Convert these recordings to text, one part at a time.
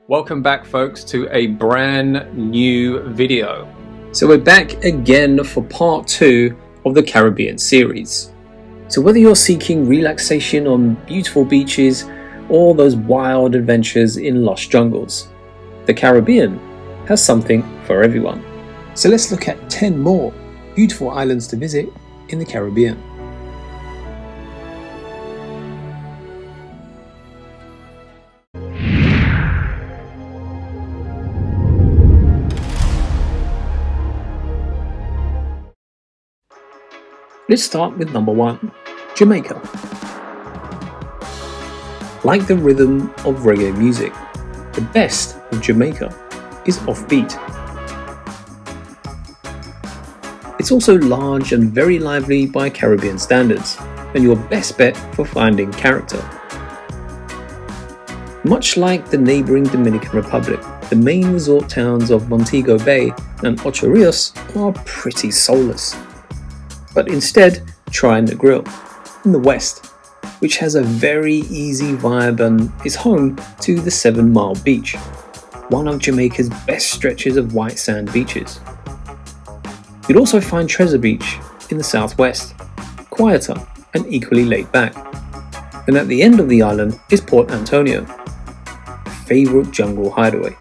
Welcome back, folks, to a brand new video. So we're back again for part 2 of the Caribbean series. So whether you're seeking relaxation on beautiful beaches or those wild adventures in lush jungles, the Caribbean has something for everyone. So let's look at 10 more beautiful islands to visit in the Caribbean. Let's start with number 1, Jamaica. Like the rhythm of reggae music, the best of Jamaica is offbeat. It's also large and very lively by Caribbean standards, and your best bet for finding character. Much like the neighbouring Dominican Republic, the main resort towns of Montego Bay and Ocho Rios are pretty soulless. But instead, try Negril in the west, which has a very easy vibe and is home to the 7 Mile Beach, one of Jamaica's best stretches of white sand beaches. You'd also find Treasure Beach in the southwest, quieter and equally laid back. And at the end of the island is Port Antonio, a favourite jungle hideaway.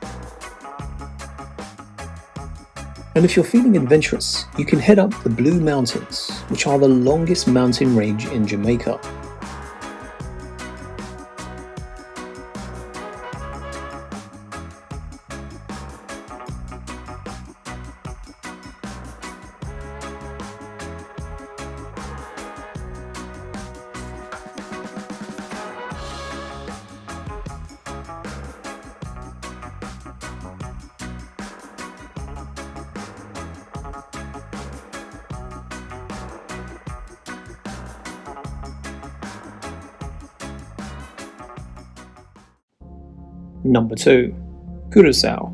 And if you're feeling adventurous, you can head up the Blue Mountains, which are the longest mountain range in Jamaica. Number 2, Curacao.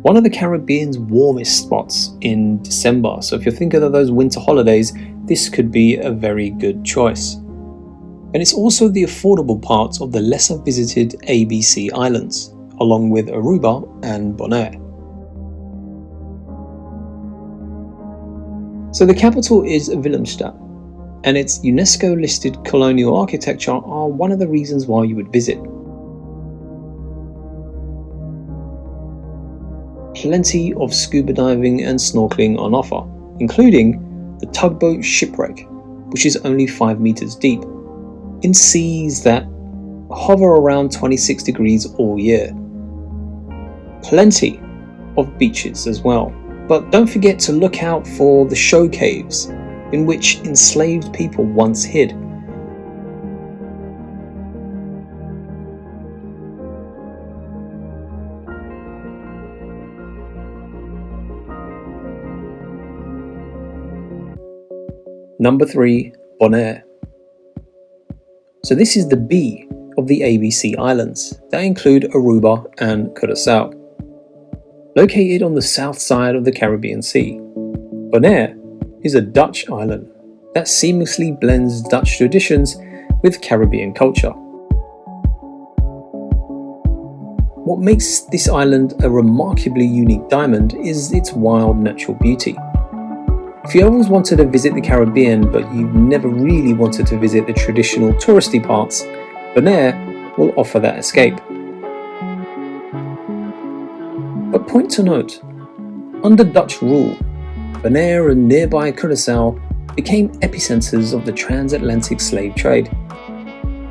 One of the Caribbean's warmest spots in December, so if you're thinking of those winter holidays, this could be a very good choice. And it's also the affordable part of the lesser visited ABC Islands, along with Aruba and Bonaire. So the capital is Willemstad, and its UNESCO listed colonial architecture are one of the reasons why you would visit. Plenty of scuba diving and snorkeling on offer, including the tugboat Shipwreck, which is only 5 meters deep, in seas that hover around 26 degrees all year. Plenty of beaches as well, but don't forget to look out for the show caves, in which enslaved people once hid. Number 3, Bonaire. So this is the B of the ABC Islands that include Aruba and Curacao. Located on the south side of the Caribbean Sea, Bonaire is a Dutch island that seamlessly blends Dutch traditions with Caribbean culture. What makes this island a remarkably unique diamond is its wild natural beauty. If you always wanted to visit the Caribbean but you've never really wanted to visit the traditional touristy parts, Bonaire will offer that escape. But point to note, under Dutch rule, Bonaire and nearby Curaçao became epicenters of the transatlantic slave trade.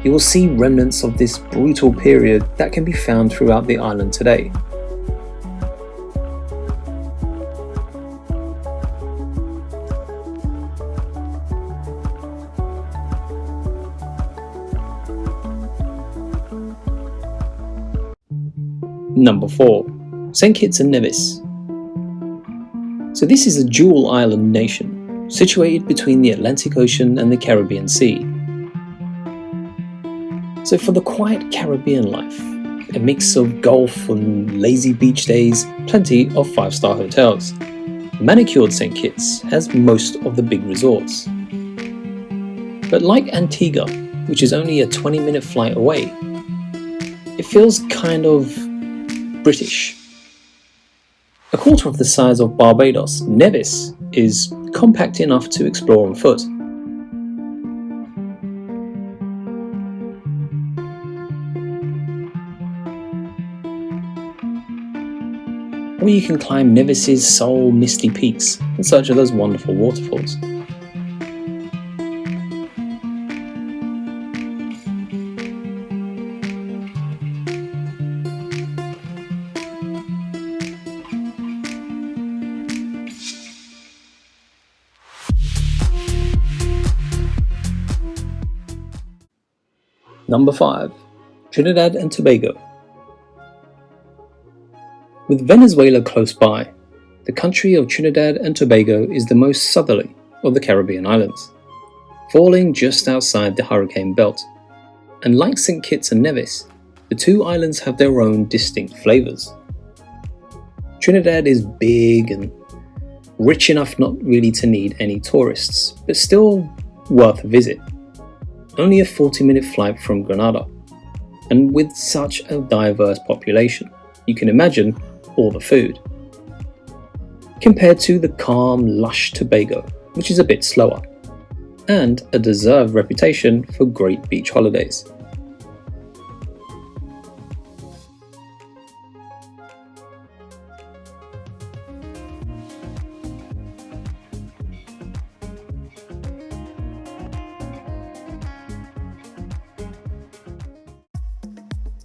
You will see remnants of this brutal period that can be found throughout the island today. Number 4, St. Kitts and Nevis. So this is a dual island nation, situated between the Atlantic Ocean and the Caribbean Sea. So for the quiet Caribbean life, a mix of golf and lazy beach days, plenty of 5-star hotels. Manicured St. Kitts has most of the big resorts. But like Antigua, which is only a 20-minute flight away, It feels kind of British. A quarter of the size of Barbados, Nevis is compact enough to explore on foot. Or you can climb Nevis's Soul misty peaks in search of those wonderful waterfalls. Number 5. Trinidad and Tobago. With Venezuela close by, the country of Trinidad and Tobago is the most southerly of the Caribbean islands, falling just outside the hurricane belt. And like St. Kitts and Nevis, the two islands have their own distinct flavours. Trinidad is big and rich enough not really to need any tourists, but still worth a visit. Only a 40-minute flight from Grenada, and with such a diverse population, you can imagine all the food. Compared to the calm, lush Tobago, which is a bit slower, and a deserved reputation for great beach holidays.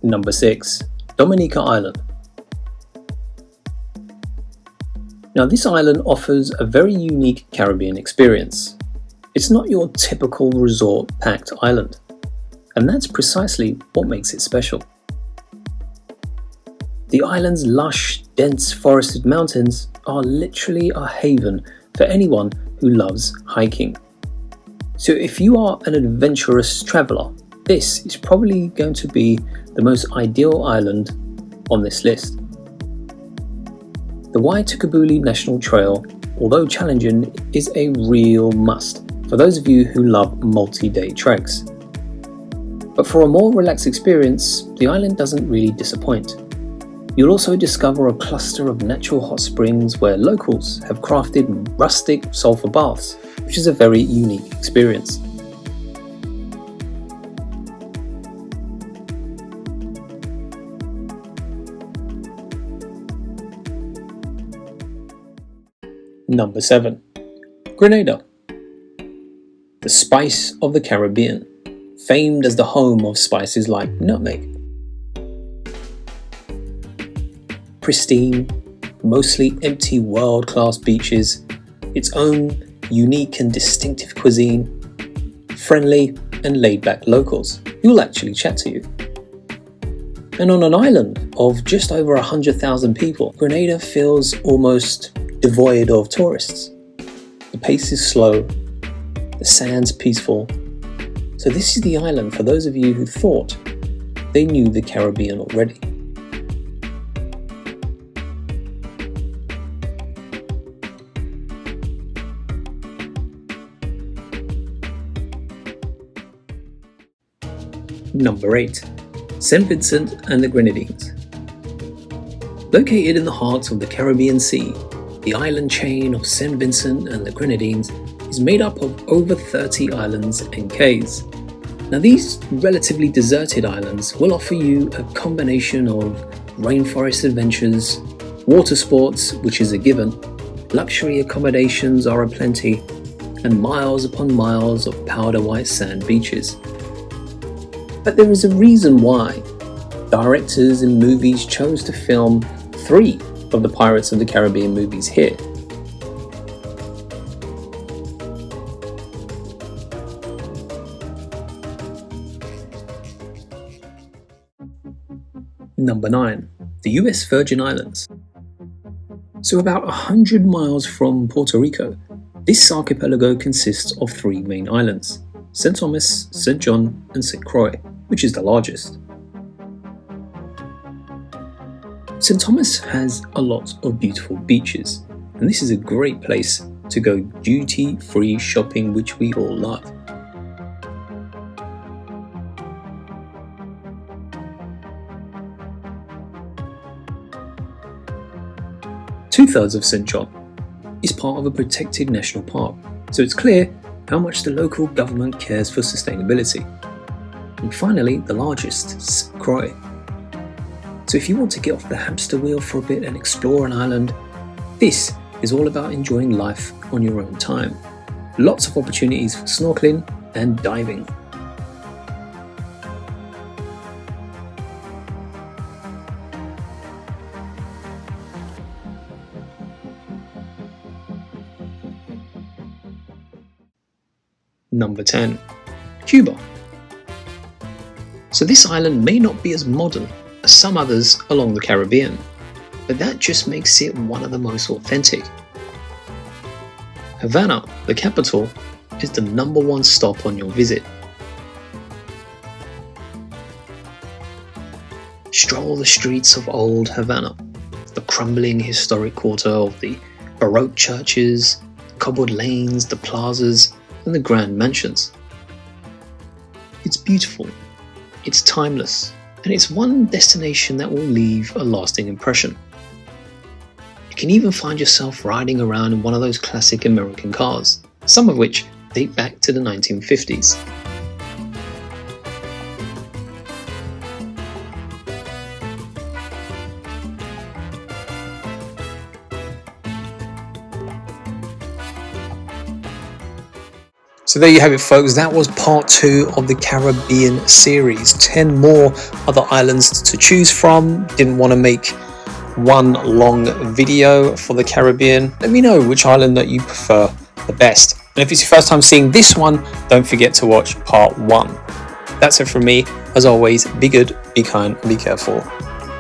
Number 6. Dominica Island. Now this island offers a very unique Caribbean experience. It's not your typical resort-packed island, and that's precisely what makes it special. The island's lush, dense forested mountains are literally a haven for anyone who loves hiking. So if you are an adventurous traveller, this is probably going to be the most ideal island on this list. The Waitukubuli National Trail, although challenging, is a real must for those of you who love multi-day treks. But for a more relaxed experience, the island doesn't really disappoint. You'll also discover a cluster of natural hot springs where locals have crafted rustic sulphur baths, which is a very unique experience. Number 7. Grenada. The spice of the Caribbean, famed as the home of spices like nutmeg. Pristine, mostly empty world-class beaches, its own unique and distinctive cuisine, friendly and laid-back locals who will actually chat to you. And on an island of just over 100,000 people, Grenada feels almost devoid of tourists. The pace is slow, the sand's peaceful. So this is the island for those of you who thought they knew the Caribbean already. Number 8. St. Vincent and the Grenadines. Located in the heart of the Caribbean Sea, the island chain of St. Vincent and the Grenadines is made up of over 30 islands and cays. Now these relatively deserted islands will offer you a combination of rainforest adventures, water sports, which is a given, luxury accommodations are aplenty, and miles upon miles of powder white sand beaches. But there is a reason why directors and movies chose to film 3 of the Pirates of the Caribbean movies here. Number 9. The US Virgin Islands. So about 100 miles from Puerto Rico, this archipelago consists of 3 main islands: St. Thomas, St. John and St. Croix, which is the largest. St. Thomas has a lot of beautiful beaches, and this is a great place to go duty-free shopping, which we all love. 2/3 of St. John is part of a protected national park, so it's clear how much the local government cares for sustainability. And finally, the largest, St. Croix. So if you want to get off the hamster wheel for a bit and explore an island, this is all about enjoying life on your own time. Lots of opportunities for snorkeling and diving. Number 10. Cuba. So this island may not be as modern as some others along the Caribbean, but that just makes it one of the most authentic. Havana, the capital, is the number one stop on your visit. Stroll the streets of old Havana, the crumbling historic quarter of the Baroque churches, cobbled lanes, the plazas, and the grand mansions. It's beautiful, it's timeless, and it's one destination that will leave a lasting impression. You can even find yourself riding around in one of those classic American cars, some of which date back to the 1950s. So there you have it, folks. That was part 2 of the Caribbean series. 10 more other islands to choose from. Didn't want to make one long video for the Caribbean. Let me know which island that you prefer the best. And if it's your first time seeing this one, don't forget to watch part 1. That's it from me. As always, be good, be kind, and be careful.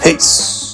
Peace.